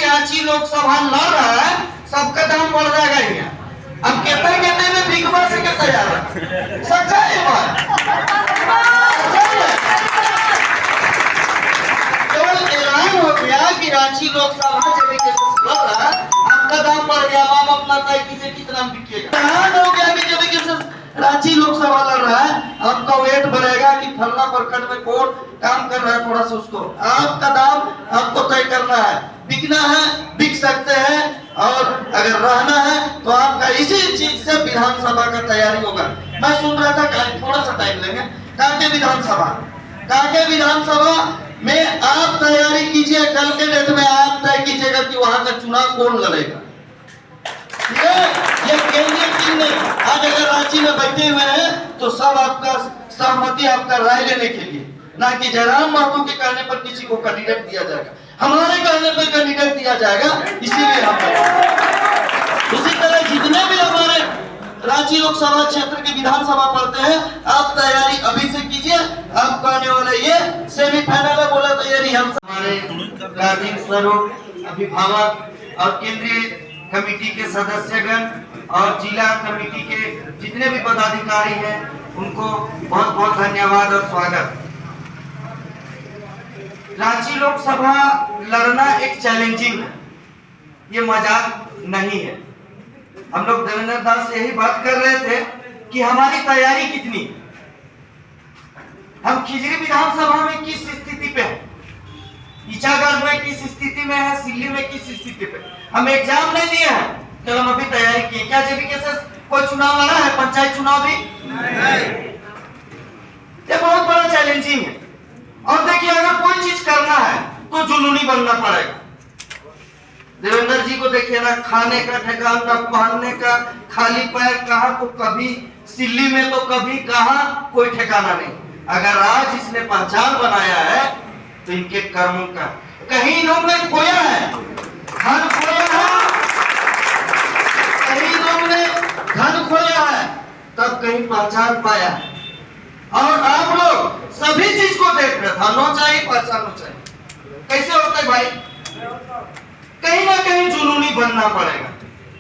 रांची लोकसभा लड़ रहा है, सबका दाम बढ़ जाएगा यहाँ। अब कहते में बिग बॉस से क्या तैयार है, सच्चा है बात, केवल ऐलान हो गया कि रांची लोकसभा जब लड़ रहा है, आपका दाम बढ़ गया, आप अपना तय कीजिए कितना बिकेगा। ऐलान हो गया कि जब रांची लोकसभा लड़ रहा है, आपका वेट बढ़ेगा कि फलना प्रखंड में कौन काम कर रहा है, थोड़ा सा उसको आपका दाम आपको तय करना है। बिकना है बिक सकते हैं, और अगर रहना है तो आपका इसी चीज से विधानसभा का तैयारी होगा। मैं सुन रहा था, थोड़ा सा टाइम लेंगे, कांके विधानसभा में आप तैयारी कीजिए, कल के डेट में आप तय कीजिएगा कि वहां का चुनाव कौन लड़ेगा। ये केंद्रीय टीम नहीं, आज अगर रांची में बैठे हुए हैं तो सब आपका सहमति, आपका राय लेने के लिए, ना कि जयराम महतो के कहने पर किसी को कैंडिडेट दिया जाएगा, हमारे कहने पर कैंडिडेट दिया जाएगा। इसीलिए हम उसी तरह जितने भी हमारे रांची लोकसभा क्षेत्र के विधानसभा पढ़ते हैं, आप तैयारी अभी से कीजिए। आपको आने वाले ये सेमीफाइनल है, बोला तैयारी हम हमारे गार्जियन स्वरूप अभिभावक और केंद्रीय कमेटी के सदस्यगण और जिला कमेटी के जितने भी पदाधिकारी हैं, उनको बहुत बहुत धन्यवाद और स्वागत। रांची लोकसभा लड़ना एक चैलेंजिंग है, ये मजाक नहीं है। हम लोग देवेंद्र दास से यही बात कर रहे थे कि हमारी तैयारी कितनी, हम खिजरी विधानसभा में किस स्थिति पे हैं, ईचागढ़ में किस स्थिति में है, सिल्ली में किस स्थिति पे। हम एग्जाम नहीं दिए हैं, तो हम अभी तैयारी किए। क्या जेबी के कोई चुनाव लड़ा है, पंचायत चुनाव भी नहीं। ये बहुत बड़ा चैलेंजिंग है। और देखिए, अगर कोई चीज करना है तो जुनूनी बनना पड़ेगा। देवेंद्र जी को देखिए ना, खाने का ठिकाना ना, पहनने का, खाली पैर कहाँ तो कभी सिल्ली में तो कभी कहाँ, कोई ठिकाना नहीं। अगर आज इसने पहचान बनाया है तो इनके कर्मों का कहीं इन्होंने खोया है, धन खोया है, कहीं इन्होंने धन खोया है, तब कहीं पहचान पाया है। और आप लोग सभी चीज को देख रहे, धनो चाहिए पहचानो चाहिए। कैसे होता है भाई, कहीं ना कहीं जुनूनी बनना पड़ेगा।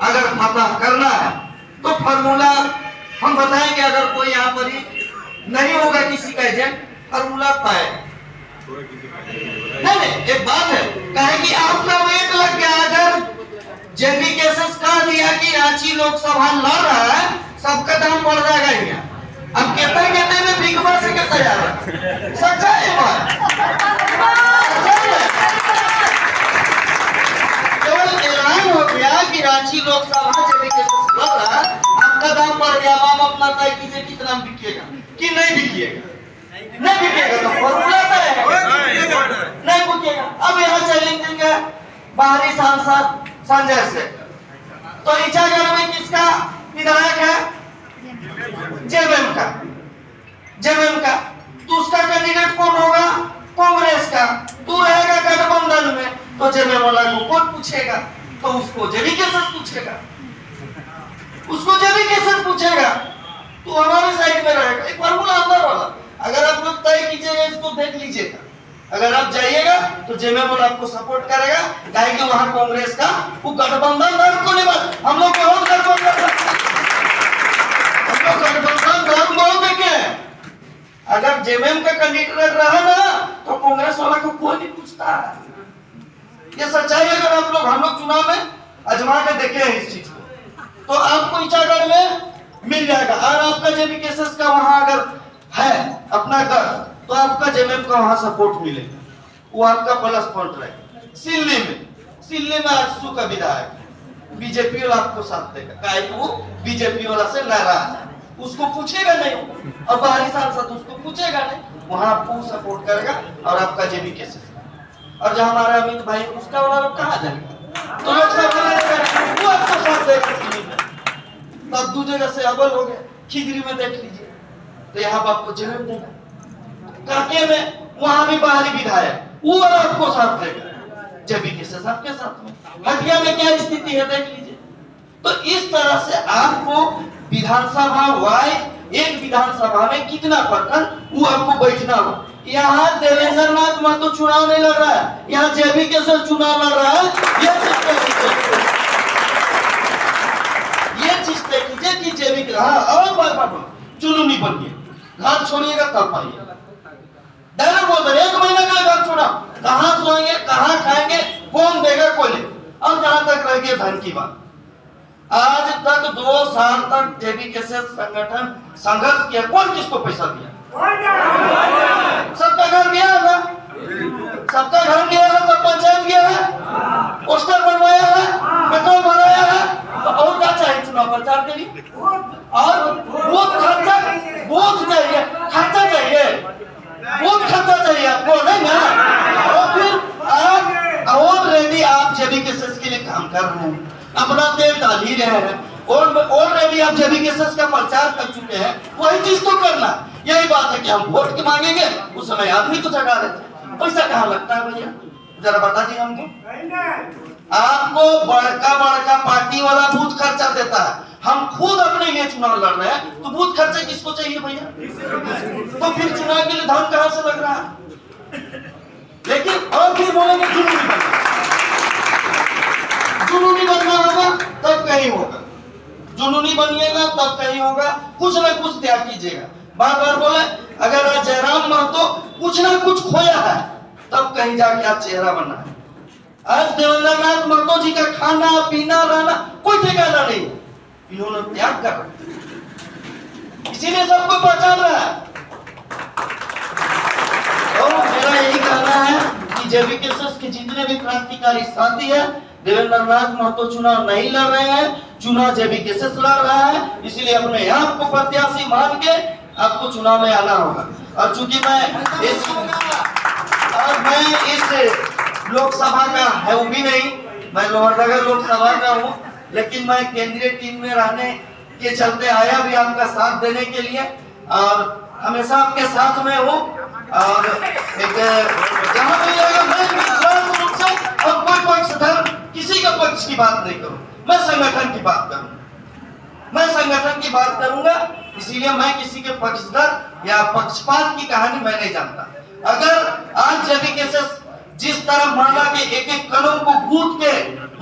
अगर फतह करना है तो फॉर्मूला हम बताएंगे। अगर कोई यहाँ पर ही नहीं होगा किसी का एजेंट, फॉर्मूला पाएगा। नहीं, एक बात है, कहे कि आपका वेट लग गया। अगर जेबी केसेस कह दिया कि रांची लोकसभा लड़ रहा है, सबका दाम बढ़ जाएगा यहाँ। अब कहते में बिग बॉस से क्या तैयार है, सच्चा है बात, केवल ऐलान हो गया कि रांची लोकसभा जेबी केसेस लड़ रहा है, आपका दाम बढ़ गया, आप अपना तय कीजिए कितना बिकेगा कि नहीं बिकेगा। नहीं बिकेगा तो फॉर्मूला तय है, नहीं बिकेगा। अब यहाँ चैलेंजिंग है बाहरी सांसद संजय से, तो ईचागढ़ में किसका विधायक है, जेएमएम का, तो उसका कैंडिडेट कौन होगा, कांग्रेस का। तू रहेगा गठबंधन में, तो जेएमएम वाला को कौन पूछेगा, तो उसको जेबी केसेस पूछेगा, उसको जेबी केसेस पूछेगा, तो हमारे साइड में रहेगा। एक फॉर्मूला अंदर वाला, अगर आप लोग तय कीजिएगा, इसको देख लीजिएगा। अगर आप जाइएगा तो जेएमएम वाला आपको सपोर्ट करेगा, कहेंगे वहां कांग्रेस का वो गठबंधन धर्म को नहीं बात। हम लोग बहुत गठबंधन बहुत देखे। अगर जेएमएम का कैंडिडेट रहा ना तो कांग्रेस वाला को कोई नहीं पूछता है। ये सच्चाई। अगर आप लोग हम लोग चुनाव में आजमा के देखे हैं इस चीज को, तो आपको ईचागढ़ में मिल जाएगा। और आपका जेबी केसेस का वहां अगर है अपना घर, तो आपका जेएमएम का वहां सपोर्ट मिलेगा, वो आपका प्लस पॉइंट रहेगा। सिल्ली में आजसू का विधायक बीजेपी वाला आपको साथ देगा, काहे कि वो बीजेपी वाला से नाराज है, उसको पूछेगा नहीं, और बाहरी सांसद उसको पूछेगा नहीं, वहां आपको सपोर्ट करेगा और आपका जेबी केसेस। और जो हमारा अमित भाई उसका वाला लोग कहाँ जाएगा, तो लोग सब वो आपको साथ देगा। तब दो जगह से अबल हो गए। खिजरी में देख लीजिए, तो यहाँ पर आपको जेएमएम देगा, काके में वहां भी बाहरी विधायक, वो आपको साथ देगा, जेबी केसेस आपके साथ में। हटिया में क्या स्थिति है देख लीजिए। तो इस तरह से आपको विधानसभा वाइज एक विधानसभा में कितना प्रखंड वो आपको बैठना हो, यहाँ देवेंद्र नाथ महतो चुनाव नहीं लड़ रहा है, यहाँ जेबी केसर चुनाव लड़ रहा है। ये चीज देखिए कि जेबी के हाँ और बात चुनूनी बनिए, घर छोड़िएगा तब पाइए। डायरेक्ट बोल रहे 1 महीना का घर छोड़ा, कहाँ सोएंगे, कहाँ खाएंगे, कौन देगा कोई नहीं। और जहां तक रह गई धन की बात, आज तक 2 साल तक जेबी केसर संगठन संघर्ष किया, कौन किसको पैसा दिया? सबका घर गया है ना, सबका घर गया है, सब पंचायत गया है, पोस्टर बनवाया है, पेट्रोल भराया है, तो और क्या चाहिए चुनाव प्रचार के लिए? और बहुत खर्चा, बहुत चाहिए, खर्चा चाहिए, बहुत खर्चा चाहिए आपको, नहीं ना? और फिर आप ऑलरेडी आप जेबी केसेस के लिए काम कर रहे हैं, अपना तेल डाल ही रहे हैं, और ऑलरेडी आप जेबी केसेस का प्रचार कर चुके हैं, वही चीज तो करना। यही बात है कि हम वोट के मांगेंगे, उस समय आदमी को जगा देते, पैसा कहाँ लगता है भैया? जरा बता दिए हमको। आपको बड़का बड़का पार्टी वाला बूथ खर्चा देता है, हम खुद अपने लिए चुनाव लड़ रहे हैं, तो बूथ खर्चा किसको चाहिए भैया? तो फिर चुनाव के लिए धन कहां से लग रहा है? लेकिन और फिर बोलेंगे जुनूनी बनना होगा तब कहीं होगा, जुनूनी बनिएगा तब कहीं होगा, कुछ ना कुछ त्याग कीजिएगा। बार बार बोले अगर जयराम महतो कुछ ना कुछ खोया है तब कहीं जाके आप चेहरा बना है। आज देवेंद्र नाथ महतो जी का खाना पीना रहना कोई ठिकाना नहीं, इन्होंने त्याग कर, इसीलिए सबको पहचान रहा है। और मेरा यही कहना है कि जेबी केसेस के जितने भी क्रांतिकारी साथी है, देवेंद्र नाथ महतो चुनाव नहीं लड़ रहे हैं, चुनाव जेबी केसेस लड़ रहा है, इसलिए अपने आप को प्रत्याशी मान के आपको चुनाव में आना होगा। और चूंकि मैं इस लोकसभा का है भी नहीं, मैं लोहरदगा लोकसभा का हूँ, लेकिन मैं केंद्रीय टीम में रहने के चलते आया भी आपका साथ देने के लिए, और हमेशा आपके साथ में हूँ। और एक जहाँ भी मैं विश्वास रूप से और कोई पक्षधर किसी का पक्ष की बात नहीं करूँ, मैं संगठन की बात करूँ, मैं संगठन की बात करूंगा, इसीलिए मैं किसी के पक्षधर या पक्षपात की कहानी मैं नहीं जानता। अगर आज जेबी केसेस जिस तरह माला के एक एक कलम को गूंथ के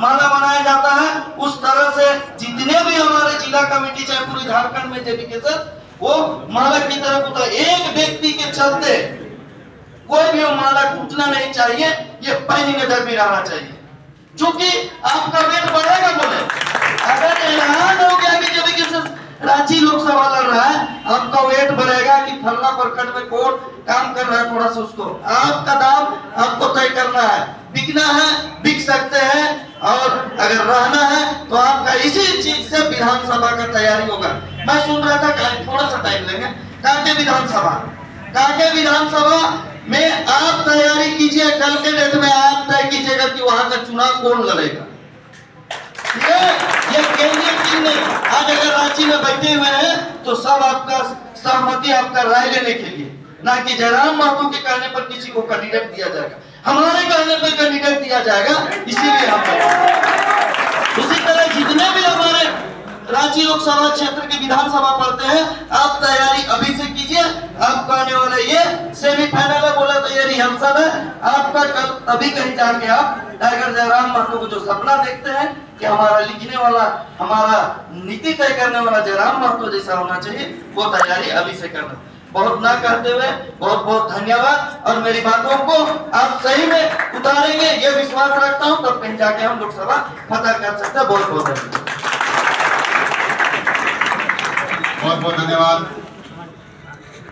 माला बनाया जाता है, उस तरह से जितने भी हमारे जिला कमेटी चाहे पूरे झारखंड में जेबी केसेस वो माला की तरह कूदा, एक व्यक्ति के चलते कोई भी वो माला टूटना नहीं चाहिए, ये पहली नजर भी रहना चाहिए। क्योंकि आपका वेट बढ़ेगा, बोले अगर ऐलान हो गया कि जेबी केसेस रांची लोकसभा लड़ रहा है, आपका वेट बढ़ेगा कि फलना प्रखंड में कौन काम कर रहा है, थोड़ा सा उसको आपका दाम आपको तय करना है, बिकना है बिक सकते हैं, और अगर रहना है तो आपका इसी चीज से विधानसभा का तैयारी होगा। मैं सुन रहा था थोड़ा सा टाइम लेंगे, कांके विधानसभा में आप तैयारी कीजिए, कल के डेट में आप तय कीजिएगा कि वहां का चुनाव कौन लड़ेगा। ये केंद्रीय टीम ने आज अगर रांची में बैठे हुए हैं तो सब आपका सहमति, आपका राय लेने के लिए, ना कि जयराम महतो के कहने पर किसी को कैंडिडेट दिया जाएगा, हमारे कहने पर कैंडिडेट दिया जाएगा। इसीलिए हम उसी तरह जितने भी हमारे रांची लोकसभा क्षेत्र के विधानसभा पढ़ते हैं, आप तैयारी अभी से कीजिए। आपका आने वाला ये सेमीफाइनल है, बोला तो ये रिहर्सल है आपका, कल अभी कहीं जाके आप टाइगर जयराम महतो को जो सपना देखते हैं कि हमारा लिखने वाला, हमारा नीति तय करने वाला जयराम महतो जैसा होना चाहिए, वो तैयारी अभी से करना। बहुत ना कहते हुए बहुत बहुत धन्यवाद, और मेरी बातों को आप सही में उतारेंगे ये विश्वास रखता हूँ, तब कहीं जाके हम लोकसभा फतह कर सकते हैं। बहुत बहुत धन्यवाद।